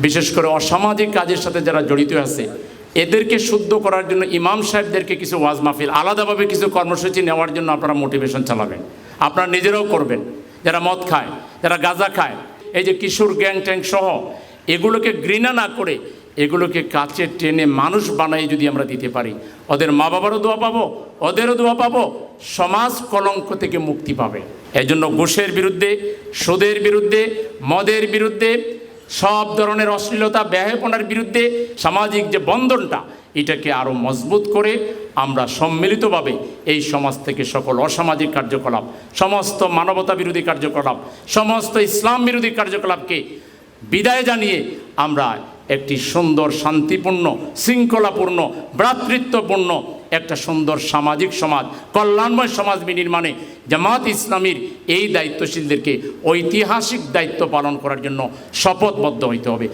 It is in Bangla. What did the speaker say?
বিশেষ করে অসামাজিক কাজের সাথে যারা জড়িত আছে এদেরকে শুদ্ধ করার জন্য ইমাম সাহেবদেরকে কিছু ওয়াজ মাহফিল, আলাদাভাবে কিছু কর্মসূচি নেওয়ার জন্য আপনারা মোটিভেশন চালাবেন, আপনারা নিজেরাও করবেন। যারা মদ খায়, যারা গাঁজা খায়, এই যে কিশোর গ্যাং ট্যাং সহ এগুলোকে ঘৃণা না করে এগুলোকে কাছে টেনে মানুষ বানাই যদি আমরা দিতে পারি, ওদের মা বাবারও দোয়া পাবো, ওদেরও দোয়া পাবো, সমাজ কলঙ্ক থেকে মুক্তি পাবে। এই জন্য ঘুষের বিরুদ্ধে, সুদের বিরুদ্ধে, মদের বিরুদ্ধে, সব ধরনের অশ্লীলতা ব্যয়াপনার বিরুদ্ধে সামাজিক যে বন্ধনটা, এটাকে আরও মজবুত করে আমরা সম্মিলিতভাবে এই সমাজ থেকে সকল অসামাজিক কার্যকলাপ, সমস্ত মানবতা বিরোধী কার্যকলাপ, সমস্ত ইসলাম বিরোধী কার্যকলাপকে বিদায় জানিয়ে আমরা একটি সুন্দর, শান্তিপূর্ণ, শৃঙ্খলাপূর্ণ, ভ্রাতৃত্বপূর্ণ একটা সুন্দর সামাজিক সমাজ, কল্যাণময় সমাজ বিনির্মাণে জামাত ইসলামীর এই দায়িত্বশীলদেরকে ঐতিহাসিক দায়িত্ব পালন করার জন্য শপথবদ্ধ হইতে হবে।